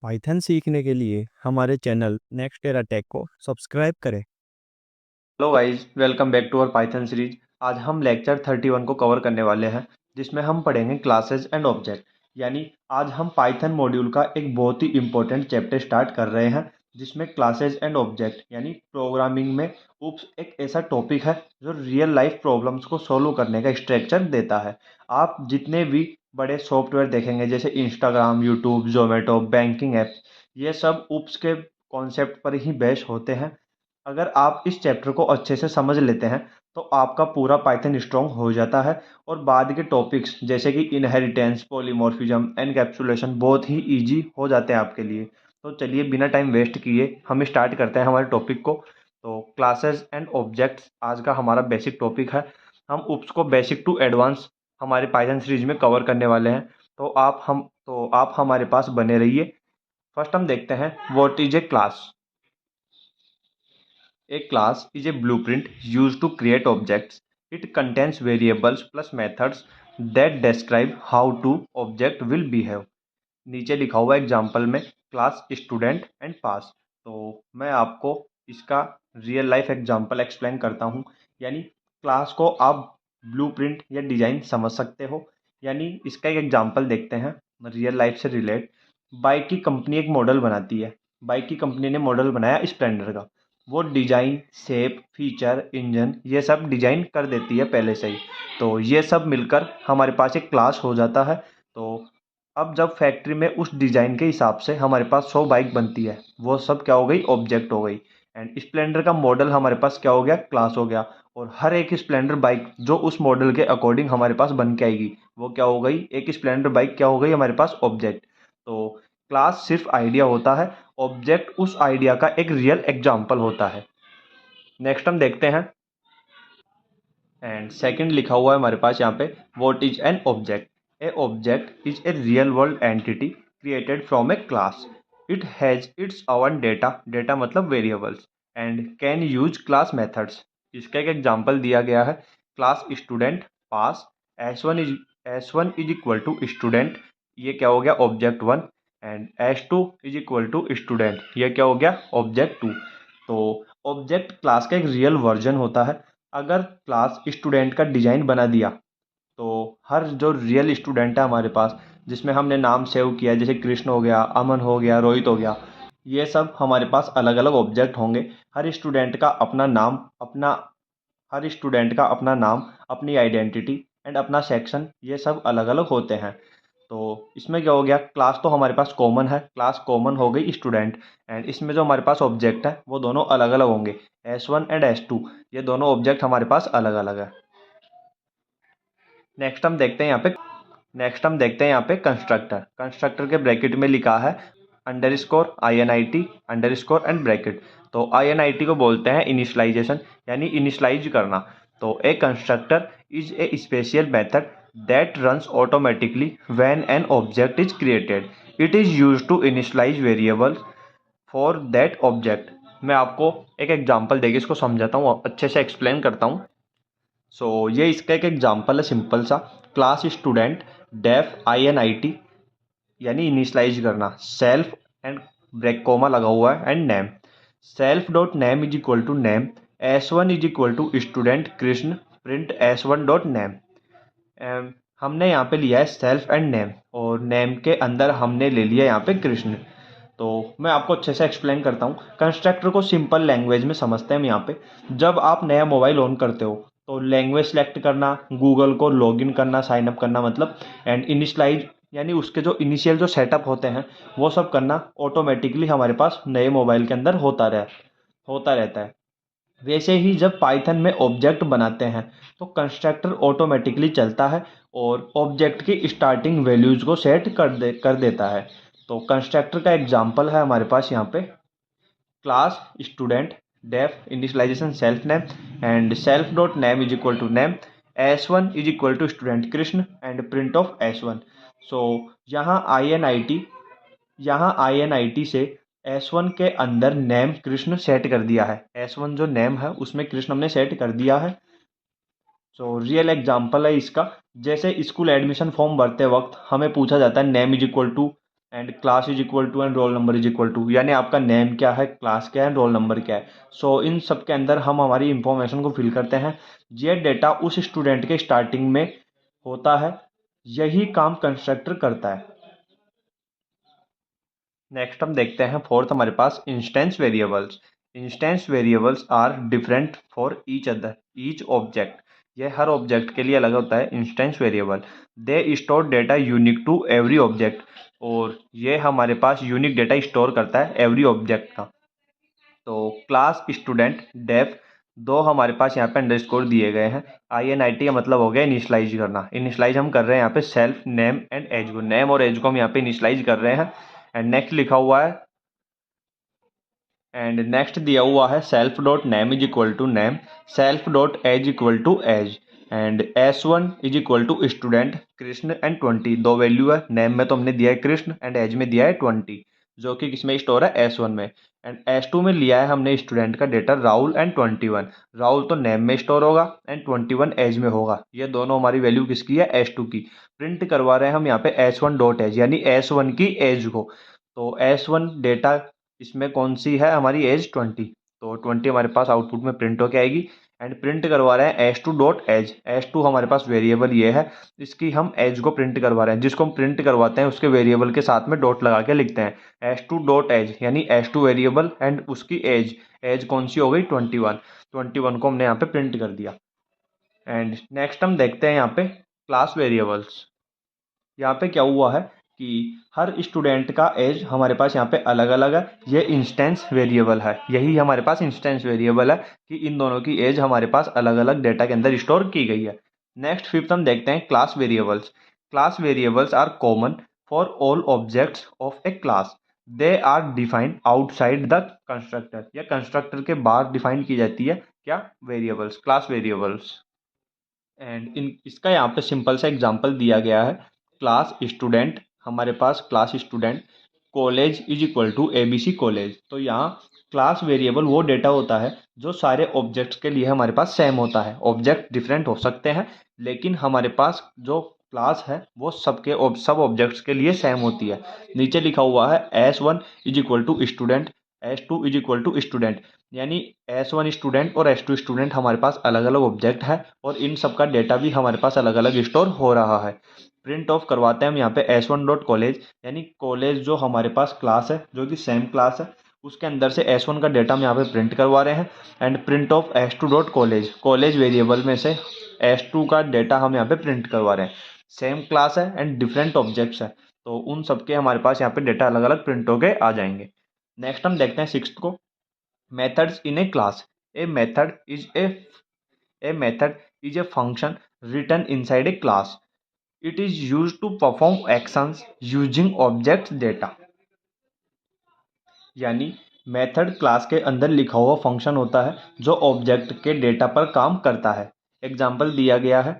Python सीखने के लिए हमारे चैनल नेक्स्ट एरा टेक को सब्सक्राइब करें। Hello guys, welcome back to our Python series. आज हम लेक्चर 31 को कवर करने वाले हैं, जिसमें हम पढ़ेंगे क्लासेस एंड ऑब्जेक्ट। यानी आज हम पाइथन मॉड्यूल का एक बहुत ही इंपॉर्टेंट चैप्टर स्टार्ट कर रहे हैं, जिसमें क्लासेस एंड ऑब्जेक्ट यानी प्रोग्रामिंग में उप्स एक ऐसा टॉपिक है जो रियल लाइफ प्रॉब्लम्स को सोल्व करने का स्ट्रक्चर देता है। आप जितने भी बड़े सॉफ्टवेयर देखेंगे जैसे Instagram, YouTube, Zomato, banking apps, ये सब उप्स के कॉन्सेप्ट पर ही बेस होते हैं। अगर आप इस चैप्टर को अच्छे से समझ लेते हैं तो आपका पूरा पाइथन स्ट्रॉन्ग हो जाता है और बाद के टॉपिक्स जैसे कि इनहेरिटेंस, पॉलीमॉर्फिज्म, एनकैप्सुलेशन बहुत ही इजी हो जाते हैं आपके लिए। तो चलिए बिना टाइम वेस्ट किए हम स्टार्ट करते हैं हमारे टॉपिक को। तो क्लासेस एंड ऑब्जेक्ट्स आज का हमारा बेसिक टॉपिक है। हम उप्स को बेसिक टू एडवांस हमारे पाइथन सीरीज में कवर करने वाले हैं। तो आप हमारे पास बने रहिए। फर्स्ट हम देखते हैं what is a class. A class is a blueprint used to create objects. It contains variables plus methods that describe how to object will behave. नीचे लिखा हुआ एग्जाम्पल में क्लास, स्टूडेंट एंड पास। तो मैं आपको इसका रियल लाइफ एग्जाम्पल एक्सप्लेन करता हूँ। यानी क्लास को आप ब्लूप्रिंट या डिजाइन समझ सकते हो। यानी इसका एक एग्जाम्पल देखते हैं रियल लाइफ से रिलेट। बाइक की कंपनी एक मॉडल बनाती है। बाइक की कंपनी ने मॉडल बनाया स्प्लेंडर का। वो डिजाइन, शेप, फीचर, इंजन ये सब डिजाइन कर देती है पहले से ही। तो ये सब मिलकर हमारे पास एक क्लास हो जाता है। तो अब जब फैक्ट्री में उस डिज़ाइन के हिसाब से हमारे पास 100 बाइक बनती है, वो सब क्या हो गई, ऑब्जेक्ट हो गई। एंड स्प्लेंडर का मॉडल हमारे पास क्या हो गया, क्लास हो गया। और हर एक स्प्लेंडर बाइक जो उस मॉडल के अकॉर्डिंग हमारे पास बन के आएगी, वो क्या हो गई, एक स्प्लेंडर बाइक क्या हो गई हमारे पास, ऑब्जेक्ट। तो क्लास सिर्फ आइडिया होता है, ऑब्जेक्ट उस आइडिया का एक रियल एग्जाम्पल होता है। नेक्स्ट हम देखते हैं एंड सेकंड लिखा हुआ है हमारे पास यहाँ पे, what is an object. A object is a real world entity created from a class. It has its own data, data मतलब variables, and can use class methods. इसका एक एग्जांपल दिया गया है, class student pass, S one is equal to student, ये क्या हो गया, object one. And S2 is equal to student, ये क्या हो गया, ऑब्जेक्ट टू। तो ऑब्जेक्ट क्लास का एक रियल वर्जन होता है। अगर क्लास स्टूडेंट का डिजाइन बना दिया तो हर जो रियल स्टूडेंट है हमारे पास, जिसमें हमने नाम सेव किया, जैसे कृष्ण हो गया, अमन हो गया, रोहित हो गया, ये सब हमारे पास अलग अलग ऑब्जेक्ट होंगे। हर स्टूडेंट का अपना नाम, हर स्टूडेंट का अपना नाम, अपनी आइडेंटिटी एंड अपना सेक्शन, ये सब अलग अलग होते हैं। तो इसमें क्या हो गया, क्लास तो हमारे पास कॉमन है, क्लास कॉमन हो गई स्टूडेंट। एंड इसमें जो हमारे पास ऑब्जेक्ट है वो दोनों अलग अलग होंगे, S1 एंड S2, ये दोनों ऑब्जेक्ट हमारे पास अलग अलग है। नेक्स्ट हम देखते हैं यहाँ पे नेक्स्ट हम देखते हैं यहाँ पे कंस्ट्रक्टर। कंस्ट्रक्टर के ब्रैकेट में लिखा है underscore INIT underscore and bracket. तो INIT को बोलते हैं इनिशलाइजेशन, यानी इनिशलाइज करना। तो a constructor is a special method that runs automatically when an object is created. It is use to initialise variable for that object. मैं आपको एक एग्जांपल देके इसको समझाता हूँ, अच्छे से एक्सप्लेन करता हूँ। ये इसका एक एग्जांपल है सिंपल सा, क्लास स्टूडेंट डेफ INIT, यानी इनिशलाइज करना, सेल्फ एंड ब्रेक कोमा लगा हुआ है and name. Self dot name is equal to name, S1 is equal to student Krishna, print S1 dot name. हमने यहाँ पे लिया है सेल्फ एंड नेम, और नेम के अंदर हमने ले लिया यहाँ पे कृष्ण। तो मैं आपको अच्छे से एक्सप्लेन करता हूँ। कंस्ट्रक्टर को सिंपल लैंग्वेज में समझते हैं हम यहाँ पे। जब आप नया मोबाइल ऑन करते हो तो लैंग्वेज सेलेक्ट करना, गूगल को लॉगिन करना, साइन अप करना मतलब, एंड इनिशलाइज यानी उसके जो इनिशियल जो सेटअप होते हैं वो सब करना ऑटोमेटिकली हमारे पास नए मोबाइल के अंदर होता रहता है। वैसे ही जब पाइथन में ऑब्जेक्ट बनाते हैं तो कंस्ट्रक्टर ऑटोमेटिकली चलता है और ऑब्जेक्ट की स्टार्टिंग वैल्यूज को सेट कर देता है। तो कंस्ट्रक्टर का एग्जांपल है हमारे पास यहाँ पे, class student def initialization self name, and self dot name is equal to name, S1 is equal to student Krishna, and print of S1। So यहाँ INIT से S1 के अंदर नेम कृष्ण सेट कर दिया है। S1 जो नेम है उसमें कृष्ण हमने सेट कर दिया है। रियल एग्जांपल है इसका, जैसे स्कूल एडमिशन फॉर्म भरते वक्त हमें पूछा जाता है name is equal to and class is equal to and roll number is equal to, यानी आपका नेम क्या है, क्लास क्या है, रोल नंबर क्या है। सो इन सब के अंदर हम हमारी इंफॉर्मेशन को फिल करते हैं। ये डेटा उस स्टूडेंट के स्टार्टिंग में होता है, यही काम कंस्ट्रक्टर करता है। नेक्स्ट हम देखते हैं फोर्थ हमारे पास instance variables. Instance variables are different for each other each object. ये हर ऑब्जेक्ट के लिए अलग होता है instance variable. They store data unique to every object, और ये हमारे पास यूनिक डेटा स्टोर करता है एवरी ऑब्जेक्ट का। तो क्लास, स्टूडेंट, डेफ, दो हमारे पास यहाँ पे अंडरस्कोर दिए गए हैं। INIT का मतलब हो गया इनिशलाइज करना। इनिशलाइज हम कर रहे हैं यहाँ पे सेल्फ, नेम एंड एज को, नेम और एज को हम यहाँ पे इनिशलाइज कर रहे हैं। एंड नेक्स्ट लिखा हुआ है, एंड नेक्स्ट दिया हुआ है self dot name is equal to name, self dot age equal to age, and S1 is equal to student Krishna and 20। दो वैल्यू है, नेम में तो हमने दिया है कृष्ण एंड एज में दिया है 20, जो कि किसमें स्टोर है, S1 में। एंड S2 में लिया है हमने स्टूडेंट का डेटा राहुल एंड 21। राहुल तो नेम में स्टोर होगा एंड 21 एज में होगा। ये दोनों हमारी वैल्यू किसकी है, S2 की। प्रिंट करवा रहे हैं हम यहाँ पे S1 डॉट एज, यानी S1 की एज को। तो S1 डेटा इसमें कौन सी है, हमारी एज 20, तो 20 हमारे पास आउटपुट में प्रिंट होके आएगी। एंड प्रिंट करवा रहे हैं S2 डॉट एज। S2 हमारे पास वेरिएबल ये है, इसकी हम एज को प्रिंट करवा रहे हैं। जिसको हम प्रिंट करवाते हैं उसके वेरिएबल के साथ में डॉट लगा के लिखते हैं S2 डॉट एज, यानी S2 वेरिएबल एंड उसकी एज, एज कौन सी हो गई 21। 21 को हमने यहाँ पे प्रिंट कर दिया। एंड नेक्स्ट हम देखते हैं यहाँ पे क्लास वेरिएबल्स। यहाँ पे क्या हुआ है कि हर स्टूडेंट का एज हमारे पास यहाँ पे अलग अलग है। ये इंस्टेंस वेरिएबल है, यही हमारे पास इंस्टेंस वेरिएबल है कि इन दोनों की एज हमारे पास अलग अलग डेटा के अंदर स्टोर की गई है। नेक्स्ट फिफ्थ हम देखते हैं class variables. Class variables are common for all objects of a class. They are defined outside the constructor, या कंस्ट्रक्टर के बाहर डिफाइन की जाती है क्या, variables, class variables. And in इसका यहाँ पे सिंपल सा एग्जांपल दिया गया है, क्लास स्टूडेंट, हमारे पास class student, college is equal to ABC college. तो यहाँ क्लास वेरिएबल वो डेटा होता है जो सारे ऑब्जेक्ट्स के लिए हमारे पास सेम होता है। ऑब्जेक्ट डिफरेंट हो सकते हैं, लेकिन हमारे पास जो क्लास है वो सब ऑब्जेक्ट्स के लिए सेम होती है। नीचे लिखा हुआ है S1 is equal to student, S2 is equal to student, यानी S1 स्टूडेंट और S2 स्टूडेंट हमारे पास अलग अलग ऑब्जेक्ट है, और इन सब का डेटा भी हमारे पास अलग अलग स्टोर हो रहा है। प्रिंट ऑफ करवाते हैं हम यहाँ पे S1 डॉट कॉलेज, यानी कॉलेज जो हमारे पास क्लास है, जो कि सेम क्लास है, उसके अंदर से S1 का डेटा हम यहाँ पे प्रिंट करवा रहे हैं। And print of S2 dot college, college variable में से S2 का डेटा हम यहाँ पे प्रिंट करवा रहे हैं। सेम क्लास है एंड डिफरेंट ऑब्जेक्ट्स है, तो उन सबके हमारे पास यहाँ पे डेटा अलग अलग प्रिंट होके आ जाएंगे। नेक्स्ट हम देखते हैं सिक्स्थ को, methods in a class. A method is a function written inside a class. It is used to perform actions using object data. यानी मेथड क्लास के अंदर लिखा हुआ फंक्शन होता है जो ऑब्जेक्ट के डेटा पर काम करता है। एग्जाम्पल दिया गया है,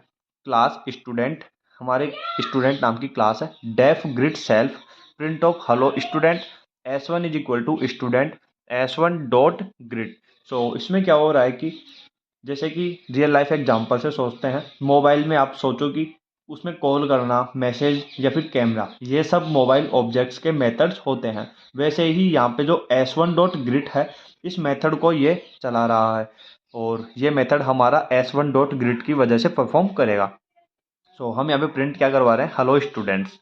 क्लास स्टूडेंट, हमारे स्टूडेंट नाम की क्लास है, def grid self, print off hello student, S1 is equal to student S1 dot grid. So इसमें क्या हो रहा है कि जैसे कि रियल लाइफ एग्जांपल से सोचते हैं, मोबाइल में आप सोचो कि उसमें कॉल करना, मैसेज या फिर कैमरा, ये सब मोबाइल ऑब्जेक्ट्स के मेथड्स होते हैं। वैसे ही यहाँ पे जो S1 डॉट ग्रिड है, इस मेथड को ये चला रहा है, और ये मेथड हमारा S1 डॉट ग्रिड की वजह से परफॉर्म करेगा। सो हम यहाँ पे प्रिंट क्या करवा रहे हैं, हेलो स्टूडेंट्स।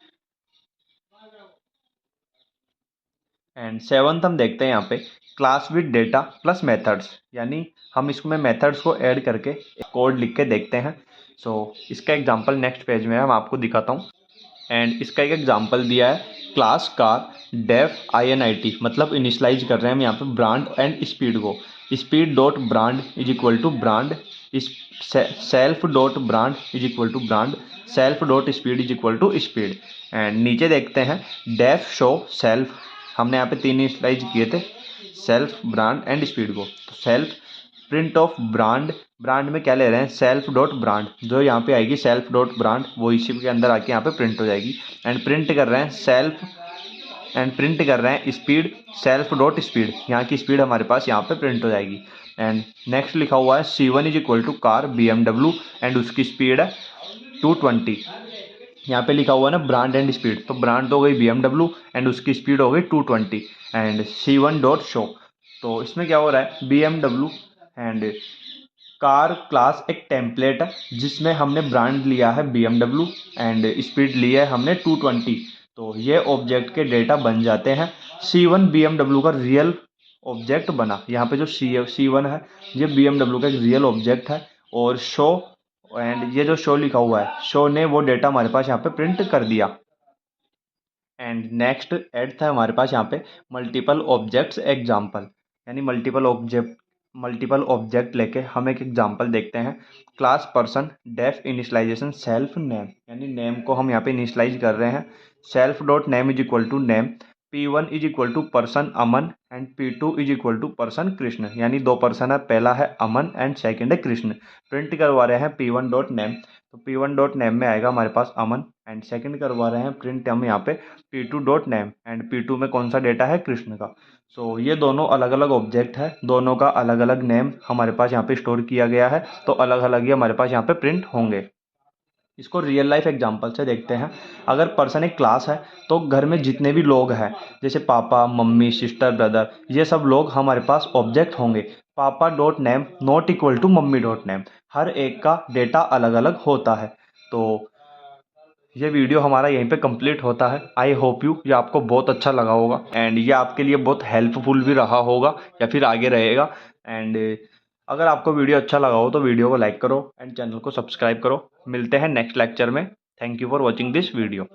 एंड सेवंथ हम देखते हैं यहाँ पे class with data plus methods, यानी हम इसमें मेथड्स को ऐड करके कोड लिख के देखते हैं। सो इसका एग्जांपल नेक्स्ट पेज में है, मैं आपको दिखाता हूँ। एंड इसका एक एग्जांपल दिया है, क्लास कार डेफ INIT, मतलब इनिशलाइज कर रहे हैं हम यहाँ पे ब्रांड एंड स्पीड को। Speed dot brand is equal to brand, self dot brand is equal to brand, self dot speed is equal to speed. And नीचे देखते हैं डेफ शो सेल्फ, हमने यहाँ पे 3 इनिशलाइज किए थे, सेल्फ, ब्रांड एंड स्पीड को। तो self print of brand, brand में क्या ले रहे हैं, सेल्फ डॉट ब्रांड, जो यहाँ पे आएगी सेल्फ डॉट ब्रांड, वो इसी के अंदर आके यहाँ पे प्रिंट हो जाएगी। एंड प्रिंट कर रहे हैं सेल्फ, एंड प्रिंट कर रहे हैं स्पीड, सेल्फ डॉट स्पीड, यहाँ की स्पीड हमारे पास यहाँ पे प्रिंट हो जाएगी। एंड नेक्स्ट लिखा हुआ है C1 is equal to car BMW, and उसकी स्पीड है 220। यहाँ पे लिखा हुआ है ना ब्रांड एंड स्पीड, तो ब्रांड हो गई BMW एंड उसकी स्पीड हो गई 220 एंड C1 डॉट शो। तो इसमें क्या हो रहा है, BMW एंड कार क्लास एक टेम्पलेट है जिसमें हमने ब्रांड लिया है BMW एंड स्पीड ली है हमने 220। तो ये ऑब्जेक्ट के डेटा बन जाते हैं। C1 BMW का रियल ऑब्जेक्ट बना, यहाँ पे जो C1 है ये BMW का एक रियल ऑब्जेक्ट है, और शो एंड ये जो शो लिखा हुआ है, शो ने वो डेटा हमारे पास यहाँ पे प्रिंट कर दिया। एंड नेक्स्ट ऐड था हमारे पास यहाँ पे मल्टीपल ऑब्जेक्ट्स एग्जाम्पल, यानी मल्टीपल ऑब्जेक्ट लेके हम एक एग्जाम्पल देखते हैं। Class person def initialization self name, यानी नेम को हम यहाँ पे इनिशलाइज कर रहे हैं। Self dot name is equal to name, P1 is equal to person Aman and P2 is equal to person Krishna, यानी दो पर्सन है, पहला है अमन एंड सेकंड है कृष्ण। प्रिंट करवा रहे हैं P1 डॉट नेम, तो P1 डॉट नेम में आएगा हमारे पास अमन एंड सेकंड करवा रहे हैं प्रिंट हम यहाँ पे P2 dot name and P2 में कौन सा डेटा है, कृष्ण का। सो ये दोनों अलग अलग ऑब्जेक्ट है, दोनों का अलग अलग नेम हमारे पास यहाँ पे स्टोर किया गया है, तो अलग अलग ही हमारे पास यहाँ पे प्रिंट होंगे। इसको रियल लाइफ एग्जांपल से देखते हैं। अगर पर्सन एक क्लास है तो घर में जितने भी लोग हैं, जैसे पापा मम्मी सिस्टर ब्रदर, ये सब लोग हमारे पास ऑब्जेक्ट होंगे। Papa dot name not equal to mummy dot name, हर एक का डेटा अलग अलग होता है। तो ये वीडियो हमारा यहीं पे कंप्लीट होता है। आई होप ये आपको बहुत अच्छा लगा होगा एंड ये आपके लिए बहुत हेल्पफुल भी रहा होगा या फिर आगे रहेगा। एंड अगर आपको वीडियो अच्छा लगा हो तो वीडियो को लाइक करो एंड चैनल को सब्सक्राइब करो। मिलते हैं नेक्स्ट लेक्चर में। Thank you for watching this video.